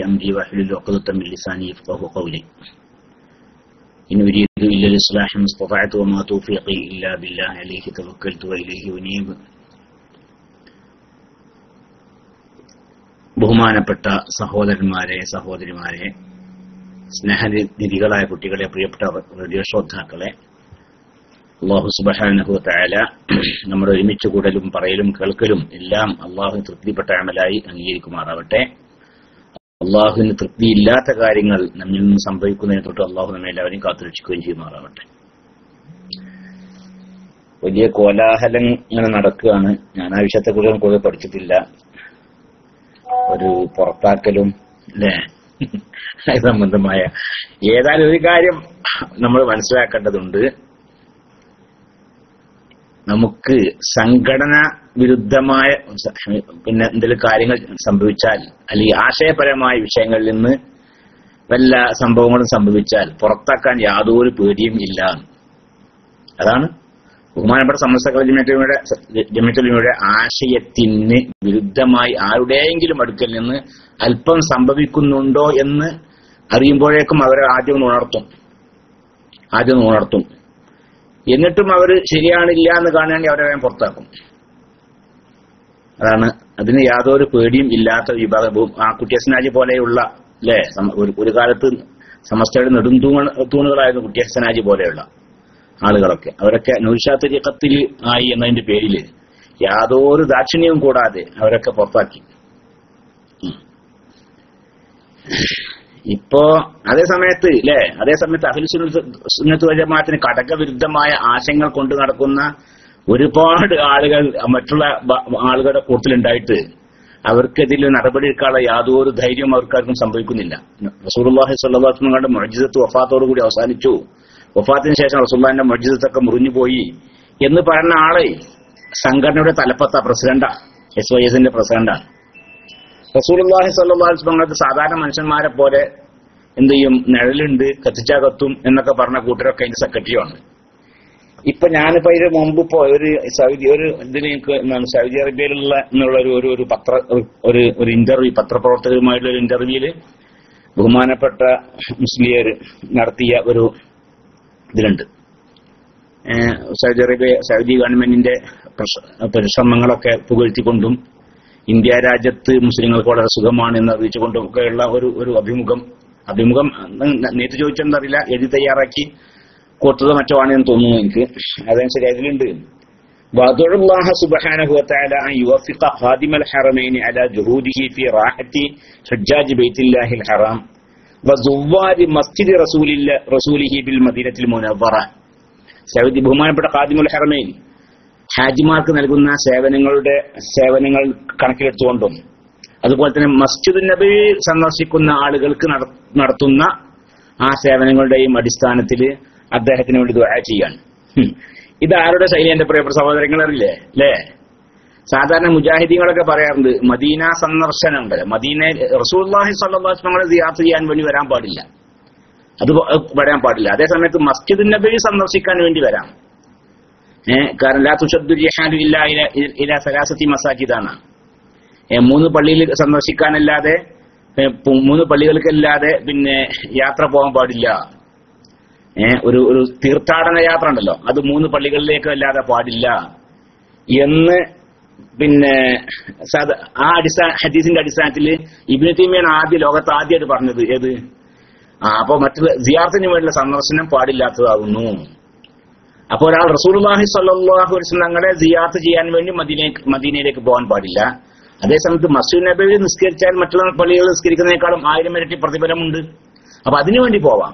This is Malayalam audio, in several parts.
أمري واحلل عقدة من لساني يفقهوا قولي إن أريد إلا الإصلاح ما استطعت وما توفيقي إلا بالله عليه توكلت وإليه أنيب. ബഹുമാനപ്പെട്ട സഹോദരന്മാരെ, സഹോദരിമാരെ, സ്നേഹനിധികളായ കുട്ടികളെ, പ്രിയപ്പെട്ട റേഡിയോ ശ്രോതാക്കളെ, അല്ലാഹു സുബ്ഹാനഹു വ തആല നമ്മുടെ ഒരുമിച്ച് കൂടലും പറയലും കേൾക്കലും എല്ലാം അല്ലാഹുവിന് തൃപ്തിപ്പെട്ട അമലായി അംഗീകരിക്കുമാറാവട്ടെ. അല്ലാഹുവിന് തൃപ്തിയില്ലാത്ത കാര്യങ്ങൾ നമ്മിൽ നിന്ന് സംഭവിക്കുന്നതിനെ തൊട്ട് അല്ലാഹു നമ്മെ എല്ലാവരെയും കാത്തുരക്ഷിക്കുകയും ചെയ്യുമാറാവട്ടെ. വലിയ കോലാഹലം ഇങ്ങനെ നടക്കുകയാണ്. ഞാൻ ആ വിഷയത്തെക്കുറിച്ച് കൂടുതൽ പഠിച്ചിട്ടില്ല. ഒരു പുറത്താക്കലും അല്ലേ സംബന്ധമായ ഏതായാലും ഒരു കാര്യം നമ്മൾ മനസ്സിലാക്കേണ്ടതുണ്ട്. നമുക്ക് സംഘടന വിരുദ്ധമായ പിന്നെ എന്തെങ്കിലും കാര്യങ്ങൾ സംഭവിച്ചാൽ, അല്ലെങ്കിൽ ആശയപരമായ വിഷയങ്ങളിൽ നിന്ന് വല്ല സംഭവങ്ങളും സംഭവിച്ചാൽ പുറത്താക്കാൻ യാതൊരു പേടിയും ഇല്ല. അതാണ് ബഹുമാനപ്പെട്ട സമസ്ത ജമിയത്തുലമയുടെ ആശയത്തിന് വിരുദ്ധമായി ആരുടെയെങ്കിലും അടുക്കൽ നിന്ന് അല്പം സംഭവിക്കുന്നുണ്ടോ എന്ന് അറിയുമ്പോഴേക്കും അവരെ ആദ്യം ഉണർത്തും. എന്നിട്ടും അവർ ശരിയാണില്ല എന്ന് കാണുകയാണെങ്കിൽ അവരെ വേഗം പുറത്താക്കും. അതാണ് അതിന് യാതൊരു പേടിയും ഇല്ലാത്ത വിഭാഗവും. ആ കുട്ടിയസ്നാജി പോലെയുള്ള അല്ലെ, ഒരു കാലത്ത് സമസ്തയുടെ തൂണുകളായിരുന്നു കുട്ടിയസ്നാജി പോലെയുള്ള ആളുകളൊക്കെ. അവരൊക്കെ നൗഷാദ് തരീഖത്തിൽ ആയി എന്നതിന്റെ പേരിൽ യാതൊരു ദാക്ഷിണ്യവും കൂടാതെ അവരൊക്കെ പുറത്താക്കി. ഇപ്പോ അതേ സമയത്ത് അഹ്ലു സുന്നത്ത് വൽ ജമാഅത്തിന് ഘടകവിരുദ്ധമായ ആശയങ്ങൾ കൊണ്ട് നടക്കുന്ന ഒരുപാട് ആളുകൾ മറ്റുള്ള ആളുകളുടെ കൂട്ടത്തിലുണ്ടായിട്ട് അവർക്കെതിരെ നടപടിയെടുക്കാനുള്ള യാതൊരു ധൈര്യവും അവർക്കാർക്കും സംഭവിക്കുന്നില്ല. റസൂലുള്ളാഹി സ്വല്ലല്ലാഹു അലൈഹി വസല്ലം മുഅ്ജിസത്ത് വഫാത്തോടുകൂടി അവസാനിച്ചു. വഫാത്തിന് ശേഷം റസൂലുള്ളാഹിന്റെ മുഅ്ജിസത്തൊക്കെ മുറിഞ്ഞുപോയി എന്ന് പറയുന്ന ആളെ സംഘടനയുടെ തലപ്പത്ത പ്രസിഡന്റാ, SYSന്റെ പ്രസിഡന്റാണ്. റസൂലുള്ളാഹി സ്വല്ലല്ലാഹു അലൈഹി വസല്ലം സാധാരണ മനുഷ്യന്മാരെ പോലെ എന്ത് ചെയ്യും, നിഴലുണ്ട്, കത്തിച്ചാ കത്തും എന്നൊക്കെ പറഞ്ഞ കൂട്ടരൊക്കെ അതിന്റെ സെക്രട്ടറിയാണ്. ഇപ്പൊ ഞാനിപ്പോ ഇതിന് മുമ്പ് ഇപ്പോ സൗദി അറേബ്യയിലുള്ള എന്നുള്ള ഒരു ഇന്റർവ്യൂ, പത്രപ്രവർത്തകരുമായിട്ടുള്ള ഒരു ഇന്റർവ്യൂല് ബഹുമാനപ്പെട്ട മുസ്ലിയർ നടത്തിയ ഒരു ഇതിലുണ്ട്. സൗദി ഗവൺമെന്റിന്റെ പരിശ്രമങ്ങളൊക്കെ പുകഴ്ത്തിക്കൊണ്ടും ഇന്ത്യ രാജ്യത്ത് മുസ്ലിങ്ങൾക്ക് വളരെ സുഖമാണ് എന്ന് അറിയിച്ചുകൊണ്ടും ഒക്കെയുള്ള ഒരു അഭിമുഖം നേരിട്ട് ചോദിച്ചെന്നറിയില്ല, എഴുതി തയ്യാറാക്കി കൊടുത്തത് മറ്റോ ആണെന്ന് തോന്നുന്നു എനിക്ക്. അതനുസരിച്ച് അതിലുണ്ട് വഅദുല്ലാഹ സുബ്ഹാനഹു വ തആല അൻ യുവഫിഖ ഖാദിമൽ ഹറമൈനി അലാ ജുഹൂദിഹി ഫി റാഹത്തി ഹജ്ജാജ് ബൈത്തുല്ലാഹിൽ ഹറാം വസുവാരി മസ്ജിദ് റസൂലിഹി ബിൽ മദീനത്തിൽ മുനവ്വറ. സൗദി ബഹുമാനപ്പെട്ട ഖാദിമുൽ ഹറമൈൻ ഹാജിമാർക്ക് നൽകുന്ന സേവനങ്ങൾ കണക്കിലെടുത്തുകൊണ്ടും അതുപോലെ തന്നെ മസ്ജിദ് നബി സന്ദർശിക്കുന്ന ആളുകൾക്ക് നടത്തുന്ന ആ സേവനങ്ങളുടെയും അടിസ്ഥാനത്തിൽ അദ്ദേഹത്തിന് വേണ്ടി ദുആ ചെയ്യാൻ. ഇത് ആരുടെ ശൈലി? എന്റെ പ്രിയപ്പെട്ട സഹോദരങ്ങളറിയില്ലേ അല്ലേ? സാധാരണ മുജാഹിദീങ്ങളൊക്കെ പറയാറുണ്ട് മദീന സന്ദർശനം ഉണ്ടല്ലോ, മദീന റസൂലുള്ളാഹി സ്വല്ലല്ലാഹു അലൈഹി വസല്ലം സിയാറത്ത് ചെയ്യാൻ വേണ്ടി വരാൻ പാടില്ല, അത് വരാൻ പാടില്ല. അതേസമയത്ത് മസ്ജിദ് നബി സന്ദർശിക്കാൻ വേണ്ടി വരാം. കാരണം ലാ തുശദ്ദു റിഹാലു ഇലാ സലാസത്തി മസാജിദാണ്. 3 പള്ളിയിൽ സന്ദർശിക്കാനല്ലാതെ 3 പള്ളികൾക്കല്ലാതെ പിന്നെ യാത്ര പോകാൻ പാടില്ല. ഒരു തീർത്ഥാടന യാത്ര ഉണ്ടല്ലോ, അത് 3 പള്ളികളിലേക്ക് അല്ലാതെ പാടില്ല എന്ന് പിന്നെ ആ ഹദീസിന്റെ അടിസ്ഥാനത്തിൽ ഇബ്നു തൈമിയ്യാണ് ലോകത്ത് ആദ്യമായിട്ട് പറഞ്ഞത്. ഏത്? അപ്പൊ മറ്റുള്ള സിയാറത്തിന് വേണ്ടിയുള്ള സന്ദർശനം പാടില്ലാത്തതാകുന്നു. അപ്പോൾ ഒരാൾ റസൂലുള്ളാഹി സ്വല്ലല്ലാഹു അലൈഹി വസല്ലം തങ്ങളെ സിയാറത്ത് ചെയ്യാൻ വേണ്ടി മദീനയിലേക്ക് പോകാൻ പാടില്ല. അതേസമയത്ത് മസ്ജിദ് നബവിയിൽ നിസ്കരിച്ചാൽ മറ്റുള്ള പള്ളികൾ നിസ്കരിക്കുന്നതിനേക്കാളും 1000 ഇരട്ടി പ്രതിഫലമുണ്ട്. അപ്പൊ അതിനുവേണ്ടി പോവാം.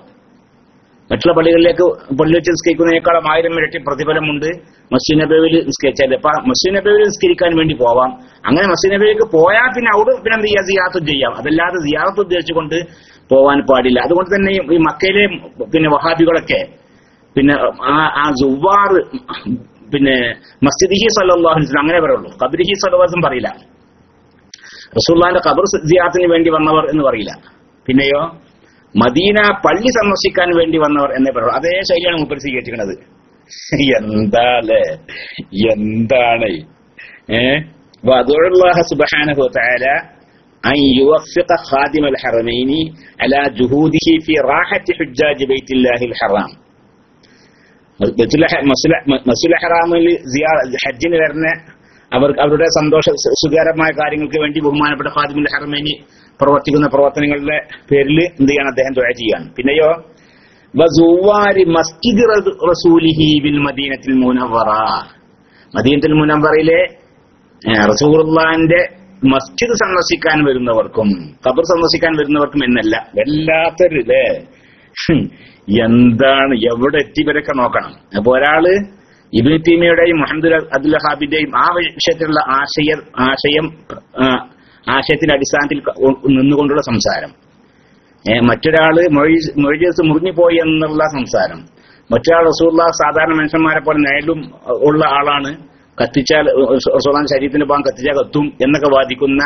മറ്റുള്ള പള്ളി വെച്ച് നിസ്കരിക്കുന്നതിനേക്കാളും 1000 ഇരട്ടി പ്രതിഫലമുണ്ട് മസ്ജിദ് നബവിയിൽ നിസ്കരിച്ചാൽ. അപ്പൊ മസ്ജിദ് നബവിയിൽ നിസ്കരിക്കാൻ വേണ്ടി പോവാം. അങ്ങനെ മസ്ജിദ് നബവിയിലേക്ക് പോയാൽ പിന്നെ അവിടെ പിന്നെ എന്ത് ചെയ്യാം, സിയാറത്ത് ചെയ്യാം. അതല്ലാതെ സിയാറത്ത് ഉദ്ദേശിച്ചുകൊണ്ട് പോവാൻ പാടില്ല. അതുകൊണ്ട് തന്നെ ഈ മക്കയിലെ പിന്നെ വഹാബികളൊക്കെ പിന്നെ ആ സുവാർ പിന്നെ മസ്ജിദിഹി സല്ലല്ലാഹു അലൈഹി വസല്ലം അങ്ങനെ പറയുള്ളൂ, ഖബ്രിഹി സല്ലല്ലാഹു അലൈഹി വസല്ലം പറയില്ല. റസൂലുള്ളാഹിന്റെ ഖബർ സിയാറത്തിന് വേണ്ടി വന്നവർ എന്ന് പറയില്ല. പിന്നെയോ മദീന പള്ളി സന്ദർശിക്കാൻ വേണ്ടി വന്നവർ എന്നേ പറയുള്ളൂ. അതേ ശൈലിയാണ് മൂപ്പർ സ്വീകരിച്ചിരിക്കുന്നത്. എന്താണ് വഅദുല്ലാഹ സുബ്ഹാനഹു വ തആല أن يوفق خادم الحرمين على جهوده في راحة حجاج بيت الله الحرام. മസ്ജിദുൽ ഹറാമിൽ ഹജ്ജിന് വരുന്ന അവരുടെ സന്തോഷ സുഖകരമായ കാര്യങ്ങൾക്ക് വേണ്ടി ബഹുമാനപ്പെട്ട ഖാദിമുൽ ഹറമൈനി പ്രവർത്തിക്കുന്ന പ്രവർത്തനങ്ങളുടെ പേരിൽ എന്ത് ചെയ്യണം? അദ്ദേഹം ദുആ ചെയ്യാണ്. പിന്നെയോ വസുവാരി മസ്ജിദ് റസൂലിഹി ബിൽ മദീനത്തിൽ മുനവ്വറ, മദീനത്തുൽ മുനവ്വറയിലെ റസൂലുള്ളാഹിന്റെ മസ്ജിദ് സന്ദർശിക്കാൻ വരുന്നവർക്കും ഖബർ സന്ദർശിക്കാൻ വരുന്നവർക്കും എന്നല്ല, വല്ലാത്തൊരു എന്താണ് എവിടെ എത്തിവരൊക്കെ നോക്കണം. അപ്പൊ ഒരാള് ഇബ്നു തൈമിയയുടെയും മുഹമ്മദ് അബ്ദുൽ വഹാബിന്റെയും ആ വിഷയത്തിലുള്ള ആശയത്തിന്റെ അടിസ്ഥാനത്തിൽ നിന്നുകൊണ്ടുള്ള സംസാരം, മറ്റൊരാള് മൊയ്ജസ് മുറിഞ്ഞുപോയി എന്നുള്ള സംസാരം, മറ്റൊരാൾ റസൂലുള്ളാഹി സാധാരണ മനുഷ്യന്മാരെ പോലെ നേലും ഉള്ള ആളാണ്, കത്തിച്ചാൽ റസൂലുള്ളാഹിന്റെ ശരീരത്തിന്റെ ഭാഗം കത്തിച്ചാൽ കത്തും എന്നൊക്കെ വാദിക്കുന്ന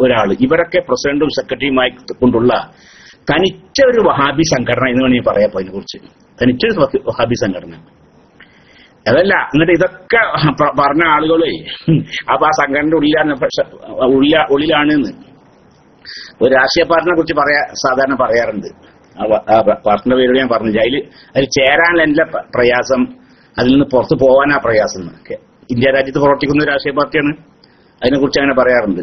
ഒരാള്. ഇവരൊക്കെ പ്രസിഡന്റും സെക്രട്ടറിയുമായി കൊണ്ടുള്ള തനിച്ച ഒരു വഹാബി സംഘടന എന്ന് വേണമെങ്കിൽ പറയാം. അതിനെ കുറിച്ച് തനിച്ചൊരു വഹാബി സംഘടന അതല്ല. എന്നിട്ട് ഇതൊക്കെ പറഞ്ഞ ആളുകളെ അപ്പൊ ആ സംഘടനയുടെ ഉള്ളിലാണ് ഒരു രാഷ്ട്രീയ പാർട്ടിനെ കുറിച്ച് സാധാരണ പറയാറുണ്ട്. ആ പാർട്ടിന്റെ പേരോട് ഞാൻ പറഞ്ഞില്ല. അതിൽ ചേരാൻ എന്റെ പ്രയാസം, അതിൽ നിന്ന് പുറത്തു പോകാനാ പ്രയാസം. ഇന്ത്യ രാജ്യത്ത് പ്രവർത്തിക്കുന്ന ഒരു രാഷ്ട്രീയ പാർട്ടിയാണ്, അതിനെക്കുറിച്ച് അങ്ങനെ പറയാറുണ്ട്.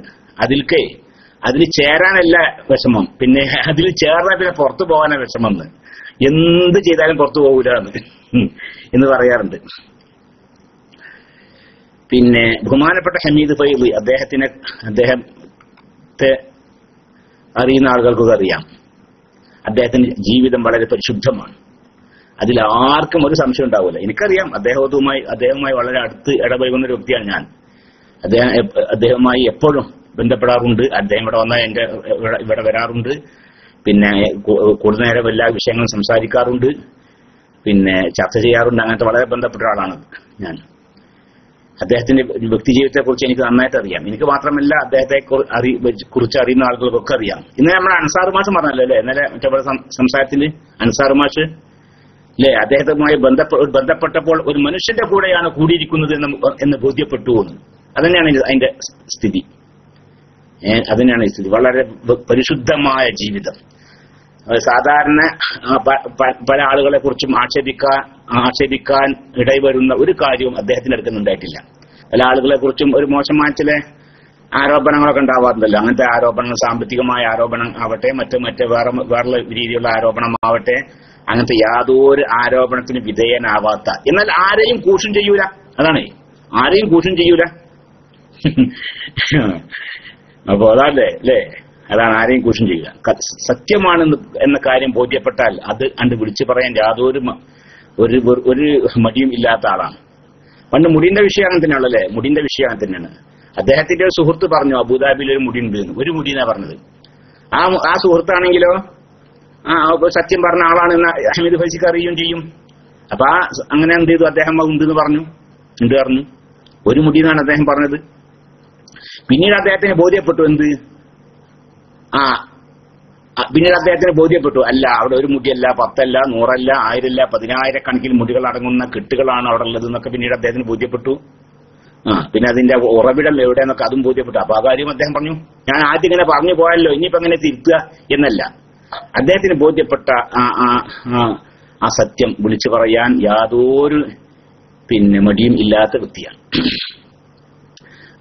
അതിൽ ചേരാനല്ല വിഷമം, പിന്നെ അതിൽ ചേർന്നാൽ പിന്നെ പുറത്തു പോകാനാ വിഷമം. എന്ത് ചെയ്താലും പുറത്തു പോകൂല എന്ന് പറയാറുണ്ട്. പിന്നെ ബഹുമാനപ്പെട്ട ഹമീദ് ഫൈദി അദ്ദേഹത്തെ അറിയുന്ന ആളുകൾക്കൊക്കെ അറിയാം. അദ്ദേഹത്തിന്റെ ജീവിതം വളരെ പരിശുദ്ധമാണ്. അതിൽ ആർക്കും ഒരു സംശയം ഉണ്ടാവില്ല. എനിക്കറിയാം, അദ്ദേഹവുമായി വളരെ അടുത്ത് ഇടപഴകുന്ന ഒരു വ്യക്തിയാണ് ഞാൻ. അദ്ദേഹവുമായി എപ്പോഴും ബന്ധപ്പെടാറുണ്ട്. അദ്ദേഹം ഇവിടെ വന്നാൽ ഇവിടെ വരാറുണ്ട്. പിന്നെ കൂടുതൽ നേരം എല്ലാ വിഷയങ്ങളും സംസാരിക്കാറുണ്ട്, പിന്നെ ചർച്ച ചെയ്യാറുണ്ട്. അങ്ങനത്തെ വളരെ ബന്ധപ്പെട്ട ഒരാളാണ് ഞാൻ. അദ്ദേഹത്തിന്റെ വ്യക്തി ജീവിതത്തെ കുറിച്ച് എനിക്ക് നന്നായിട്ട് അറിയാം. എനിക്ക് മാത്രമല്ല, അദ്ദേഹത്തെ കുറിച്ച് അറിയുന്ന ആളുകൾക്കൊക്കെ അറിയാം. ഇന്ന് നമ്മുടെ അൻസാർ മാഷ് പറഞ്ഞല്ലോ അല്ലെ, ഇന്നലെ മറ്റേ സംസാരത്തിൽ അൻസാർ മാഷ് അല്ലെ, അദ്ദേഹവുമായി ബന്ധപ്പെട്ടപ്പോൾ ഒരു മനുഷ്യന്റെ കൂടെയാണ് കൂടിയിരിക്കുന്നത് എന്ന് ബോധ്യപ്പെട്ടു എന്ന്. അതന്നെയാണ് അതിന്റെ സ്ഥിതി. അതിനാണ് സ്ഥിതി. വളരെ പരിശുദ്ധമായ ജീവിതം. സാധാരണ പല ആളുകളെ കുറിച്ചും ആക്ഷേപിക്കാൻ ഇടവരുന്ന ഒരു കാര്യവും അദ്ദേഹത്തിന്റെ അടുത്ത് ഉണ്ടായിട്ടില്ല. പല ആളുകളെ കുറിച്ചും ഒരു മോശമായ ചില ആരോപണങ്ങളൊക്കെ ഉണ്ടാവാറുണ്ടല്ലോ. അങ്ങനത്തെ ആരോപണങ്ങൾ, സാമ്പത്തികമായ ആരോപണം ആവട്ടെ, വേറെ രീതിയിലുള്ള ആരോപണമാവട്ടെ, അങ്ങനത്തെ യാതൊരു ആരോപണത്തിന് വിധേയനാവാത്ത, എന്നാൽ ആരെയും കൂഷൻ ചെയ്യൂല. അതാണ്, ആരെയും കൂഷൻ ചെയ്യൂല. അപ്പൊ അതല്ലേ അല്ലേ, അതാണ് ആരെയും കൂഷൻ ചെയ്യുക. സത്യമാണെന്ന് എന്ന കാര്യം ബോധ്യപ്പെട്ടാൽ അത് വിളിച്ചു പറയാൻ യാതൊരു ഒരു മടിയും ഇല്ലാത്ത ആളാണ്. പണ്ട് മുടിന്റെ വിഷയം അങ്ങനെ തന്നെയാണല്ലേ, മുടിന്റെ വിഷയം അങ്ങനെ തന്നെയാണ്. അദ്ദേഹത്തിന്റെ ഒരു സുഹൃത്ത് പറഞ്ഞു അബുദാബിയിൽ ഒരു മുടി ഉണ്ട് എന്ന്. ഒരു മുടി എന്നാ പറഞ്ഞത്. ആ സുഹൃത്താണെങ്കിലോ സത്യം പറഞ്ഞ ആളാണെന്ന് ഹമീദ് ഫൈസിക്ക് അറിയുകയും ചെയ്യും. അപ്പൊ അങ്ങനെ എന്ത് ചെയ്തു, അദ്ദേഹം ഉണ്ടെന്ന് പറഞ്ഞു. ഒരു മുടി എന്നാണ് അദ്ദേഹം പറഞ്ഞത്. പിന്നീട് അദ്ദേഹത്തിന് ബോധ്യപ്പെട്ടു പിന്നീട് അദ്ദേഹത്തിന് ബോധ്യപ്പെട്ടു, അല്ല, അവിടെ ഒരു മുടിയല്ല, 10 അല്ല, 100 അല്ല, 1000 അല്ല, 10,000 കണക്കിന് മുടികൾ അടങ്ങുന്ന കെട്ടുകളാണ് അവിടെ ഉള്ളത് എന്നൊക്കെ പിന്നീട് അദ്ദേഹത്തിന് ബോധ്യപ്പെട്ടു. പിന്നെ അതിന്റെ ഉറവിടം എവിടെയെന്നൊക്കെ അതും ബോധ്യപ്പെട്ടു. അപ്പൊ ആ കാര്യം അദ്ദേഹം പറഞ്ഞു, ഞാൻ ആദ്യം ഇങ്ങനെ പറഞ്ഞു പോയല്ലോ, ഇനിയിപ്പോ അങ്ങനെ തിരുത്തുക എന്നല്ല. അദ്ദേഹത്തിന് ബോധ്യപ്പെട്ട ആ സത്യം വിളിച്ചു പറയാൻ യാതൊരു മടിയും ഇല്ലാത്ത വ്യക്തിയാണ്.